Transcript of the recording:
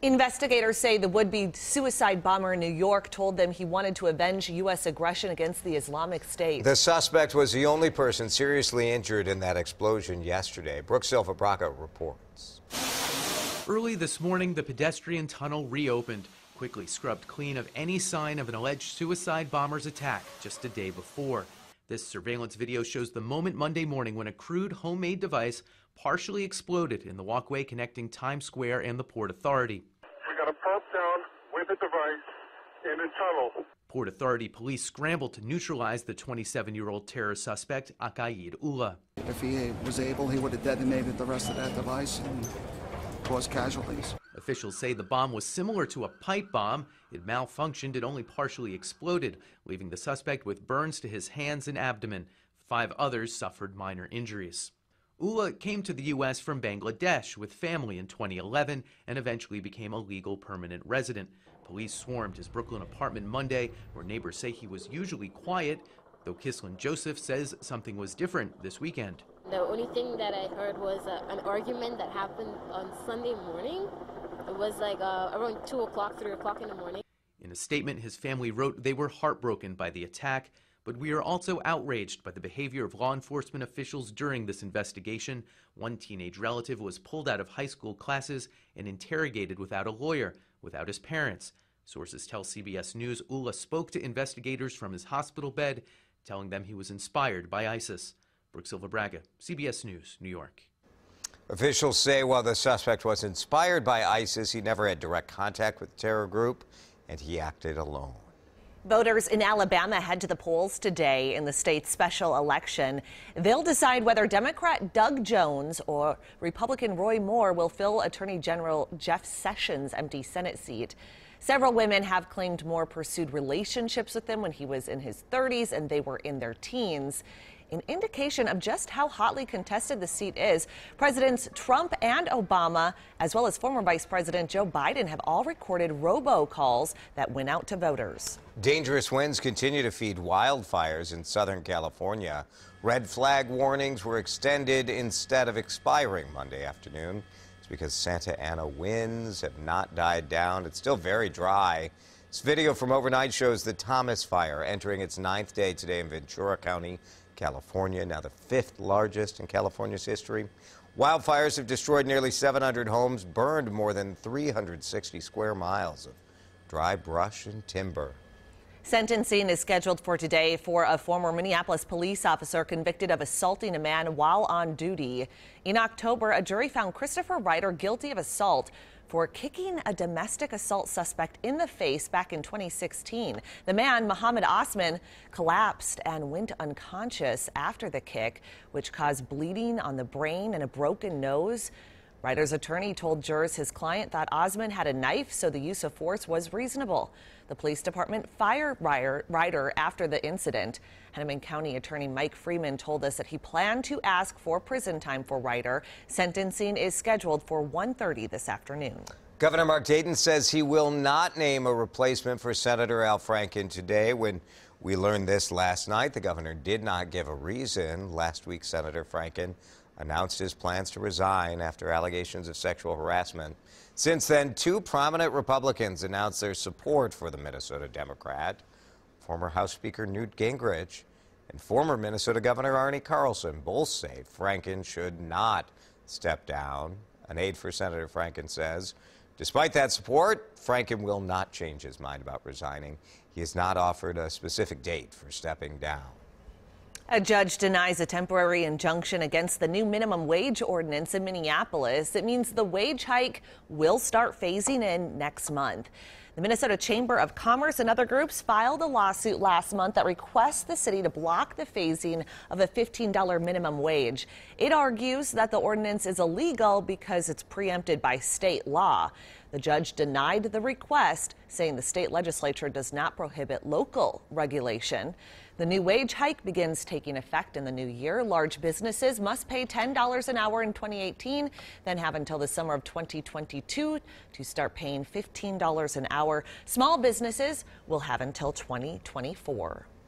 Investigators say the would-be suicide bomber in New York told them he wanted to avenge U.S. aggression against the Islamic State. The suspect was the only person seriously injured in that explosion yesterday. Brooke Silva Braga reports. Early this morning, the pedestrian tunnel reopened, quickly scrubbed clean of any sign of an alleged suicide bomber's attack just a day before. This surveillance video shows the moment Monday morning when a crude homemade device partially exploded in the walkway connecting Times Square and the Port Authority. We got a pump down with a device in a tunnel. Port Authority police scrambled to neutralize the 27-year-old terror suspect, Aqaid Ullah. If he was able, he would have detonated the rest of that device and caused casualties. Officials say the bomb was similar to a pipe bomb. It malfunctioned and only partially exploded, leaving the suspect with burns to his hands and abdomen. 5 others suffered minor injuries. Ullah came to the U.S. from Bangladesh with family in 2011 and eventually became a legal permanent resident. Police swarmed his Brooklyn apartment Monday, where neighbors say he was usually quiet, though Kislin Joseph says something was different this weekend. The only thing that I heard was an argument that happened on Sunday morning. It was like around 2 o'clock, 3 o'clock in the morning. In a statement, his family wrote they were heartbroken by the attack, but we are also outraged by the behavior of law enforcement officials during this investigation. One teenage relative was pulled out of high school classes and interrogated without a lawyer, without his parents. Sources tell CBS News Ullah spoke to investigators from his hospital bed, telling them he was inspired by ISIS. Brooke Silva Braga, CBS News, New York. Officials say while the suspect was inspired by ISIS, he never had direct contact with the terror group, and he acted alone. Voters in Alabama head to the polls today in the state's special election. They'll decide whether Democrat Doug Jones or Republican Roy Moore will fill Attorney General Jeff Sessions' empty Senate seat. Several women have claimed Moore pursued relationships with them when he was in his 30s and they were in their teens. An indication of just how hotly contested the seat is. Presidents Trump and Obama, as well as former Vice President Joe Biden, have all recorded robocalls that went out to voters. Dangerous winds continue to feed wildfires in Southern California. Red flag warnings were extended instead of expiring Monday afternoon. It's because Santa Ana winds have not died down. It's still very dry. This video from overnight shows the Thomas Fire entering its 9th day today in Ventura County, California, now the 5th largest in California's history. Wildfires have destroyed nearly 700 homes, burned more than 360 square miles of dry brush and timber. Sentencing is scheduled for today for a former Minneapolis police officer convicted of assaulting a man while on duty. In October, a jury found Christopher Ryder guilty of assault for kicking a domestic assault suspect in the face back in 2016. The man, Mohammed Osman, collapsed and went unconscious after the kick, which caused bleeding on the brain and a broken nose. Ryder's attorney told jurors his client thought Osman had a knife, so the use of force was reasonable. The police department fired Ryder after the incident. Hennepin County Attorney Mike Freeman told us that he planned to ask for prison time for Ryder. Sentencing is scheduled for 1:30 this afternoon. Governor Mark Dayton says he will not name a replacement for Senator Al Franken today. When we learned this last night, the governor did not give a reason. Last week, Senator Franken announced his plans to resign after allegations of sexual harassment. Since then, 2 prominent Republicans announced their support for the Minnesota Democrat. Former House Speaker Newt Gingrich and former Minnesota Governor Arne Carlson both say Franken should not step down. An aide for Senator Franken says, despite that support, Franken will not change his mind about resigning. He has not offered a specific date for stepping down. A judge denies a temporary injunction against the new minimum wage ordinance in Minneapolis. It means the wage hike will start phasing in next month. The Minnesota Chamber of Commerce and other groups filed a lawsuit last month that requests the city to block the phasing of a $15 minimum wage. It argues that the ordinance is illegal because it's preempted by state law. The judge denied the request, saying the state legislature does not prohibit local regulation. The new wage hike begins taking effect in the new year. Large businesses must pay $10 an hour in 2018, then have until the summer of 2022 to start paying $15 an hour. Small businesses will have until 2024.